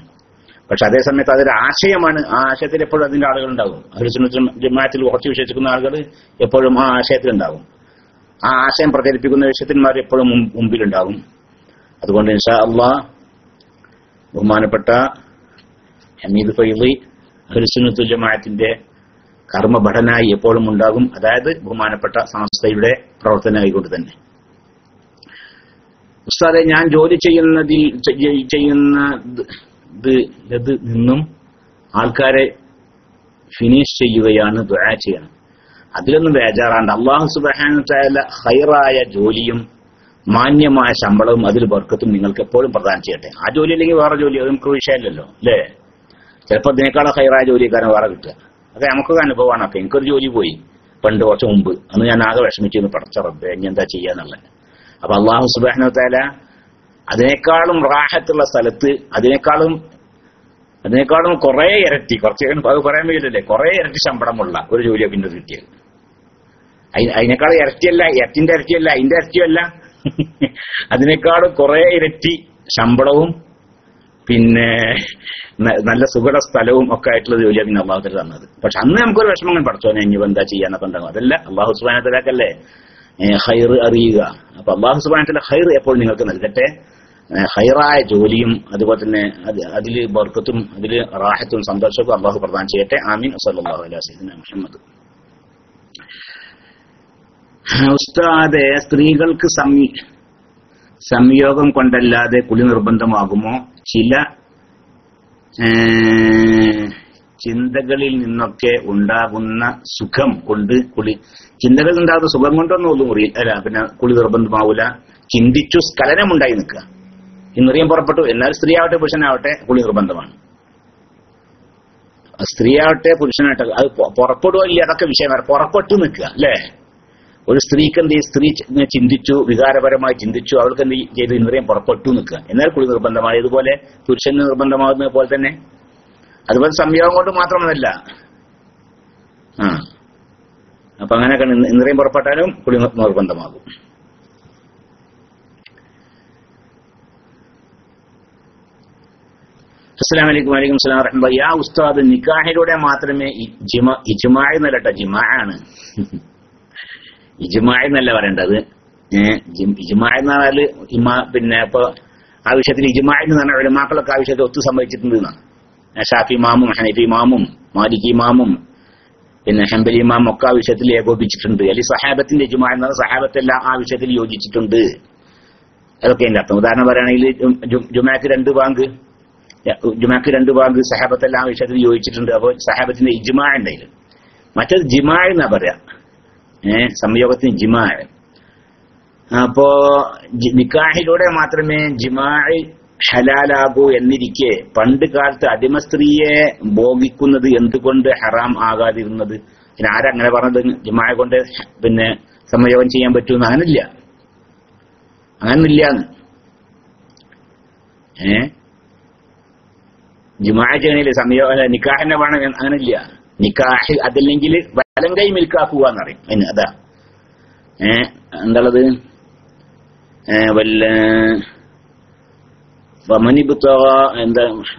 പക്ഷെ അതേസമയത്ത് അതൊരു ആശയമാണ്. ആ ആശയത്തിൽ എപ്പോഴും അതിന്റെ ആളുകൾ ഉണ്ടാകും. ജമാഅത്തിൽ കുറച്ച് വിശ്വസിക്കുന്ന ആളുകൾ എപ്പോഴും ആ ആശയത്തിലുണ്ടാകും. ആ ആശയം പ്രചരിപ്പിക്കുന്ന വിഷയത്തിന്മാർ എപ്പോഴും മുമ്പിലുണ്ടാകും. അതുകൊണ്ട് ഇൻഷാ അല്ലാഹ് ബഹുമാനപ്പെട്ട ഹമീദ് ഫൈളി അഹ്ലുസുന്നത്തുൽ ജമാഅത്തിന്റെ കർമ്മഭടനായി എപ്പോഴും ഉണ്ടാകും. അതായത് ബഹുമാനപ്പെട്ട സംസ്ഥയുടെ പ്രവർത്തനമായിക്കൊണ്ട് തന്നെ. ഉസ്താദെ, ഞാൻ ജോലി ചെയ്യുന്നത് നിന്നും ആൾക്കാരെ ഫിനിഷ് ചെയ്യുകയാണ്, ദുആ ചെയ്യണം. അതിലൊന്നും ബേജാറാണ്ട്. അല്ലാഹു സുബ്ഹാനഹു വ തആല ഖൈറായ ജോലിയും മാന്യമായ ശമ്പളവും അതിൽ ബർക്കത്തും നിങ്ങൾക്ക് എപ്പോഴും പ്രദാനം ചെയ്യട്ടെ. ആ ജോലി അല്ലെങ്കിൽ വേറെ ജോലി അത് നമുക്ക് വിഷയമല്ലല്ലോ അല്ലേ. ചിലപ്പോൾ അതിനേക്കാളും ഖൈറായ ജോലിക്കാരൻ വേറെ കിട്ടുക. അതെ, നമുക്കൊക്കെ അനുഭവമാണ്. അപ്പൊ എനിക്കൊരു ജോലി പോയി പണ്ട് കുറച്ച് മുമ്പ്. അന്ന് ഞാൻ ആകെ വിഷമിച്ചിരുന്നു, പടച്ച റബ്ബേ ഇനി എന്താ ചെയ്യാന്നുള്ളത്. അപ്പൊ അല്ലാഹു സുബ്ഹാനഹു വ തആല അതിനേക്കാളും റാഹത്തുള്ള സ്ഥലത്ത് അതിനേക്കാളും കുറെ ഇരട്ടി, കുറച്ച് അത് പറയാൻ കഴിയില്ലല്ലേ, കുറെ ഇരട്ടി ശമ്പളമുള്ള ഒരു ജോലിയാ പിന്നെ കിട്ടിയത്. അതിനേക്കാളും ഇരട്ടിയല്ല, ഇരട്ടിന്റെ ഇരട്ടിയല്ല, അതിന്റെ ഇരട്ടിയല്ല, അതിനേക്കാളും കുറെ ഇരട്ടി ശമ്പളവും പിന്നെ നല്ല സുഖ സ്ഥലവും ഒക്കെ ആയിട്ടുള്ള ജോലിയാണ് പിന്നെ അള്ളാഹു തആല തന്നത്. പക്ഷെ അന്ന് നമുക്കൊരു വിഷമങ്ങൾ പഠിച്ചോനെ ഇനി എന്താ ചെയ്യാന്നൊക്കെ ഉണ്ടാകും. അതല്ല, അള്ളാഹു സുബ്ഹാനഹു വ തആലക്കല്ലേ ഖൈർ അറിയുക. അപ്പൊ അള്ളാഹു സുബ്ഹാനഹു വ തആല ഖൈർ എപ്പോൾ നിങ്ങൾക്ക് നൽകട്ടെ. ഖൈറായ ജോലിയും അതുപോലെ തന്നെ അതിൽ ബർക്കത്തും അതിൽ റാഹത്തും സന്തോഷവും അള്ളാഹു പ്രദാനം ചെയ്യട്ടെ. ആമീൻ. സല്ലല്ലാഹു അലൈഹി വസല്ലം മുഹമ്മദ്. ഉസ്താദെ, സ്ത്രീകൾക്ക് സംയോഗം കൊണ്ടല്ലാതെ കുളി നിർബന്ധമാകുമോ? ചില ചിന്തകളിൽ നിന്നൊക്കെ ഉണ്ടാകുന്ന സുഖം കൊണ്ട് ചിന്തകളിൽ ഉണ്ടാകുന്ന സുഖം കൊണ്ടൊന്നും ഒന്നും അല്ല പിന്നെ കുളി നിർബന്ധമാവൂല. ചിന്തിച്ചു സ്ഖലനമുണ്ടായി നിൽക്കുക, ഇന്ദ്രിയം പുറപ്പെട്ടു. എന്നാൽ സ്ത്രീ ആവട്ടെ പുരുഷനാവട്ടെ കുളി നിർബന്ധമാണ്. സ്ത്രീ ആവട്ടെ പുരുഷനാവട്ടെ അത് പുറപ്പെടുവോ ഇല്ല അതൊക്കെ വിഷയമാണ്. പുറപ്പെട്ടു നിൽക്കുക അല്ലേ. ഒരു സ്ത്രീക്ക് എന്ത് സ്ത്രീ ചിന്തിച്ചു, വികാരപരമായി ചിന്തിച്ചു, അവൾക്ക് എന്ത് ചെയ്തു, ഇന്ദ്രിയം പുറപ്പെട്ടു നിൽക്കുക. എന്നാൽ കുളി നിർബന്ധമാണ്. ഇതുപോലെ പുരുഷന് നിർബന്ധമാകുന്നത് പോലെ തന്നെ അതുപോലെ സംയോഗം കൊണ്ട് മാത്രമല്ല. അപ്പൊ അങ്ങനെയൊക്കെ ഇന്ദ്രിയം പുറപ്പെട്ടാലും കുളി നിർബന്ധമാകും. അസ്സലാമു അലൈക്കും. വലൈക്കും അസ്സലാം വറഹ്മത്തുള്ളാഹി. യാ ഉസ്താദ്, നിക്കാഹിലൂടെ മാത്രമേ ഇജ്മാഅ് എന്നല്ലട്ട, ജിമാഅാണ്. ഇജ്മാഅ് എന്നല്ല പറയേണ്ടത്. ഇജ്മാഅ് എന്ന് പറഞ്ഞാല് പിന്നെ ഇപ്പൊ ആ വിഷയത്തിൽ ഇജ്മാഅ് എന്ന് പറഞ്ഞാൽ ഉലമാക്കളൊക്കെ ആ വിഷയത്തിൽ ഒത്തു സംഭവിച്ചിട്ടുണ്ട് എന്നാണ്. ഷാഫി ഇമാമും ഹനഫി ഇമാമും മാലികി ഇമാമും പിന്നെ ഹംബലി ഇമാമും ഒക്കെ ആ വിഷയത്തിൽ ഏകോപിച്ചിട്ടുണ്ട്. അല്ലെങ്കിൽ സഹാബത്തിന്റെ ഇജ്മാഅ് എന്നത് സഹാബത്തെല്ലാം ആ വിഷയത്തിൽ യോജിച്ചിട്ടുണ്ട്. അതൊക്കെ എന്റെ അർത്ഥം. ഉദാഹരണം പറയുകയാണെങ്കിൽ ജുമാക്ക് രണ്ട് ബാങ്ക് സഹാബത്തെല്ലാം ആ വിഷയത്തിൽ യോജിച്ചിട്ടുണ്ട്. അപ്പോൾ സഹാബത്തിന്റെ ഇജ്മാഅ് ഉണ്ടായില്ല. മറ്റേത് ജിമാഅ് എന്നാ പറയാ. സംയോഗത്തിന് ജിമാഅ്. അപ്പോ നിക്കാഹിലൂടെ മാത്രമേ ജിമാഅ് ഹലാലാകൂ എന്നിരിക്കെ പണ്ട് കാലത്ത് അടിമ സ്ത്രീയെ ഭോഗിക്കുന്നത് എന്തുകൊണ്ട് ഹറാം ആകാതിരുന്നത്? പിന്നെ ആരങ്ങനെ പറഞ്ഞത് ജിമാഅ കൊണ്ട് പിന്നെ സംയോഗം ചെയ്യാൻ പറ്റുമെന്ന്? അങ്ങനൊന്നില്ലാന്ന്. ജിമാഅ ചെയ്യണില്ലേ സംയോഗം നിക്കാഹിനെ വേണം അങ്ങനില്ല. നിക്കാഹ് അതല്ലെങ്കിൽ വലം കൈ മിൽക്കാക്കുക എന്ന് പറയും. അതിന് അതാ എന്താണത്?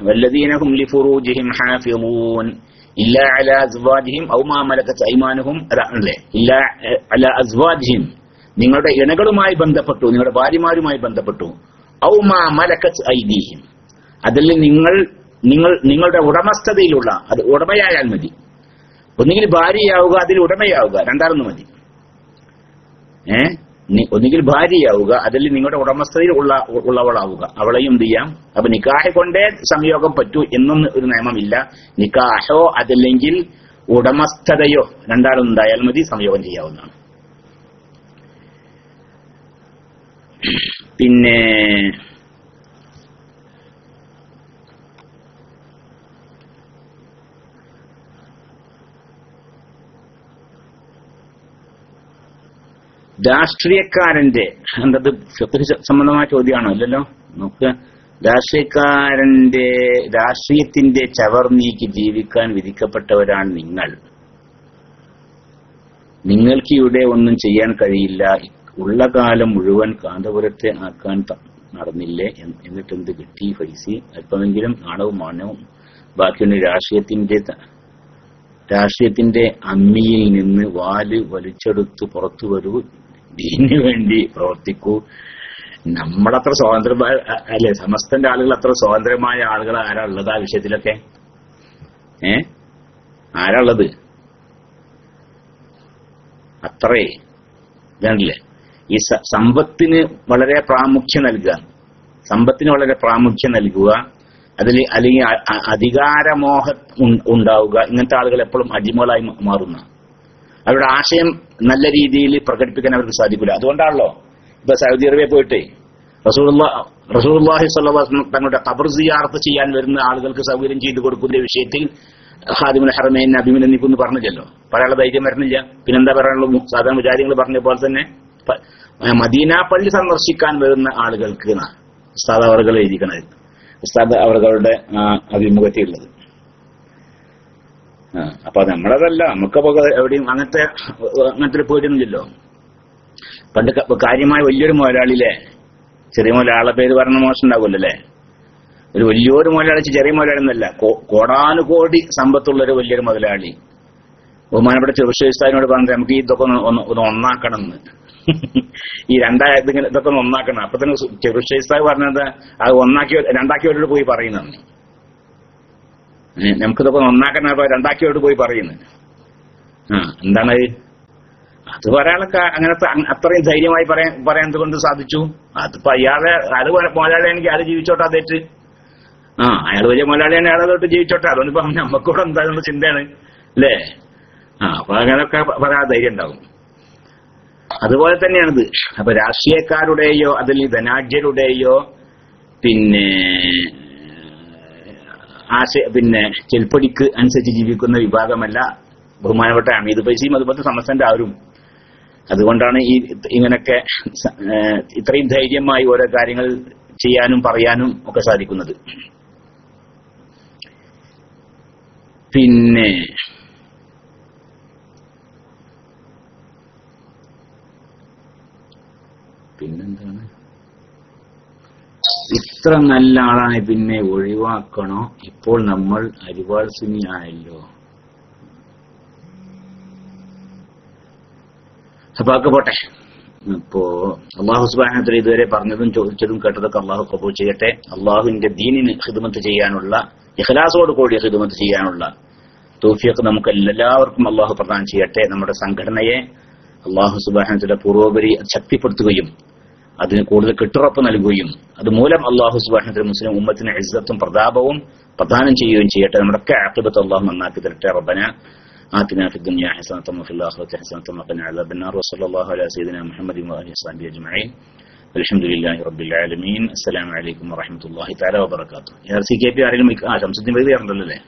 والذين هم لفروجهم حافظون إلا على أزواجهم أو ما ملكت أيمانهم إلا على أزواجهم നിങ്ങളുടെ ഇണകളുമായി ബന്ധപ്പെട്ടു, നിങ്ങളുടെ ഭാര്യമാരുമായി ബന്ധപ്പെട്ടു. ഔ മാ മലക്കത്ത് ഐദീഹിം, അതിൽ നിങ്ങളുടെ ഉടമസ്ഥതയിലുള്ള, അത് ഉടമയായാൽ മതി. ഒന്നുകിൽ ഭാര്യയാവുക, അതിൽ ഉടമയാവുക, രണ്ടാമൊന്നും മതി. ഒന്നുകിൽ ഭാര്യയാവുക, അതിൽ നിങ്ങളുടെ ഉടമസ്ഥതയിൽ ഉള്ളവളാവുക, അവളെയും എന്ത് ചെയ്യാം. അപ്പൊ നിക്കാഹ് കൊണ്ടേ സംയോഗം പറ്റൂ എന്നൊന്നും ഒരു നിയമമില്ല. നിക്കാഹോ അതല്ലെങ്കിൽ ഉടമസ്ഥതയോ രണ്ടാളുണ്ടായാൽ മതി, സംയോഗം ചെയ്യാവുന്നതാണ്. പിന്നെ രാഷ്ട്രീയക്കാരന്റെ എന്തത് സംബന്ധമായ ചോദ്യമാണോ? അല്ലല്ലോ. നമുക്ക് രാഷ്ട്രീയത്തിന്റെ ചവർ നീക്കി ജീവിക്കാൻ വിധിക്കപ്പെട്ടവരാണ് നിങ്ങൾ. നിങ്ങൾക്ക് ഇവിടെ ഒന്നും ചെയ്യാൻ കഴിയില്ല. ഉള്ള കാലം മുഴുവൻ കാന്തപുരത്തെ ആക്കാൻ നടന്നില്ലേ? എന്നിട്ട് എന്ത് കിട്ടി? ഫൈസി അല്പമെങ്കിലും നാണവും മാനവും ബാക്കിയുണ്ട്. രാഷ്ട്രീയത്തിന്റെ അമ്മിയിൽ നിന്ന് വാല് വലിച്ചെടുത്ത് പുറത്തു വരൂ, ദീനു വേണ്ടി പ്രവർത്തിക്കൂ. നമ്മളത്ര സ്വാതന്ത്ര്യ അല്ലെ? സമസ്തന്റെ ആളുകൾ അത്ര സ്വാതന്ത്ര്യമായ ആളുകൾ ആരാ ഉള്ളത് ആ വിഷയത്തിലൊക്കെ? ആരാ ഉള്ളത്? അത്രേ ഇതാണല്ലേ. ഈ സമ്പത്തിന് വളരെ പ്രാമുഖ്യം നൽകുക, അതിൽ അല്ലെങ്കിൽ അധികാരമോഹം ഉണ്ടാവുക, ഇങ്ങനത്തെ ആളുകൾ എപ്പോഴും അടിമകളായി മാറുന്ന. അവരുടെ ആശയം നല്ല രീതിയിൽ പ്രകടിപ്പിക്കാൻ അവർക്ക് സാധിക്കില്ല. അതുകൊണ്ടാണല്ലോ ഇപ്പൊ സൗദി അറേബ്യ പോയിട്ട് റസൂലുള്ളാഹി സ്വല്ലല്ലാഹു അലൈഹി വസല്ലം തങ്ങളുടെ ഖബർ സിയാറത്ത് ചെയ്യാൻ വരുന്ന ആളുകൾക്ക് സൗകര്യം ചെയ്തു കൊടുക്കുന്ന വിഷയത്തിൽ ഖാദിമുൽ ഹറമൈൻ അഭിനന്ദിക്കുന്നു പറഞ്ഞില്ലല്ലോ. പറയാനുള്ള ധൈര്യം വരണില്ല. പിന്നെന്താ പറയാനുള്ളൂ? സാധാരണ വിചാരികൾ പറഞ്ഞ പോലെ തന്നെ മദീന പള്ളി സന്ദർശിക്കാൻ വരുന്ന ആളുകൾക്ക് ഉസ്താദ് അവറുകൾ എഴുതിക്കണത്, ഉസ്താദ് അവറുകളുടെ അഭിമുഖത്തിലുള്ളത്. അപ്പൊ നമ്മളതല്ല, നമുക്കപ്പോ എവിടെയും അങ്ങനത്തെ പോയിരുന്നില്ലല്ലോ. പണ്ട് കാര്യമായ വലിയൊരു മുതലാളിയിലെ, ചെറിയ മുതലാളെ പേര് പറഞ്ഞ മോശം ഉണ്ടാവുമല്ലോ അല്ലേ? ഒരു വലിയൊരു മുതലാളി ചെറിയ മുതലാളി എന്നല്ല, കോടാനുകോടി സമ്പത്തുള്ളൊരു വലിയൊരു മുതലാളി ബഹുമാനപ്പെട്ട ചെറുശ്ശേരിനോട് പറഞ്ഞത് നമുക്ക് ഇതൊക്കെ ഒന്ന് ഒന്നാക്കണം എന്ന്. ഈ ഇതൊക്കെ ഒന്ന് ഒന്നാക്കണം. അപ്പൊ തന്നെ ചെറുശ്ശേരി പറഞ്ഞത് അത് രണ്ടാക്കിയോട് പോയി പറയുന്നു. നമുക്കിതൊക്കെ ഒന്നാക്കണം, അപ്പൊ രണ്ടാക്കിയോട് പോയി പറയുന്നു. എന്താണ് അത് പറയാനൊക്കെ അങ്ങനത്തെ അത്രയും ധൈര്യമായി പറയാൻ എന്തുകൊണ്ട് സാധിച്ചു? അതിപ്പോ അയാള് മുതലാളിയാണെങ്കിൽ അയാൾ ജീവിച്ചോട്ടെ, അതേറ്റ്. അയാൾ വലിയ മുതലാളിയാണ്, അയാളോട്ട് ജീവിച്ചോട്ടെ. അതുകൊണ്ട് ഇപ്പൊ നമ്മക്കൂടെ എന്തായാലും ചിന്തയാണ് അല്ലേ? അപ്പൊ അങ്ങനെയൊക്കെ പറയാൻ ധൈര്യം ഉണ്ടാവും. അതുപോലെ തന്നെയാണിത്. അപ്പൊ രാഷ്ട്രീയക്കാരുടെയോ അതിൽ ധനാഢ്യരുടെയോ പിന്നെ ചെൽപ്പടിക്ക് അനുസരിച്ച് ജീവിക്കുന്ന വിഭാഗമല്ല ബഹുമാനപ്പെട്ട ഹമീദ് ഫൈസിയും അതുപോലത്തെ സമസ്തന്റെ ആരും. അതുകൊണ്ടാണ് ഇങ്ങനൊക്കെ ഇത്രയും ധൈര്യമായി ഓരോ കാര്യങ്ങൾ ചെയ്യാനും പറയാനും ഒക്കെ സാധിക്കുന്നത്. പിന്നെന്താണ്, ഇത്ര നല്ല ആളാണ് പിന്നെ ഒഴിവാക്കണോ? ഇപ്പോൾ നമ്മൾ അരിവാൾ സുന്നി ആയല്ലോ. അപ്പൊ ഒക്കെ പോട്ടെ. ഇപ്പോ അള്ളാഹു സുബ്ഹാനഹു വ തആല ഇതുവരെ പറഞ്ഞതും ചോദിച്ചതും കേട്ടതൊക്കെ അള്ളാഹു ഖബൂൽ ചെയ്യട്ടെ. അള്ളാഹുവിന്റെ ദീനിന് ഖിദ്മത്ത് ചെയ്യാനുള്ള, ഇഖ്ലാസോട് കൂടി ഖിദ്മത്ത് ചെയ്യാനുള്ള തൗഫീഖ് നമുക്ക് എല്ലാവർക്കും അള്ളാഹു പ്രദാനം ചെയ്യട്ടെ. നമ്മുടെ സംഘടനയെ അള്ളാഹു സുബ്ഹാനഹു വ തആല പൂർവോപരി ശക്തിപ്പെടുത്തുകയും അതിന് കൂടുതൽ കെട്ടുറപ്പ് നൽകുകയും അതുമൂലം അള്ളാഹു സുബ്ഹാനഹു വ തആല മുസ്ലിം ഉമ്മത്തിന് ഇസ്സത്തും പ്രതാപവും പ്രദാനം ചെയ്യുകയും ചെയ്യട്ടെ. നമ്മുടെയൊക്കെ ആഖിബത്ത് അള്ളാഹു നന്നാക്കി തരട്ടെ. റബ്ബന آتنا في الدنيا حسنة وفي الآخرة حسنة وقنا عذاب النار وصلى الله على سيدنا محمد وآله وصحبه أجمعين الحمد لله رب العالمين السلام عليكم ورحمة الله تعالى وبركاته. RCKP ആരെങ്കിലും ശംസുദ്ദീൻ വൈദ്യ ഉണ്ടല്ലോ അല്ലേ?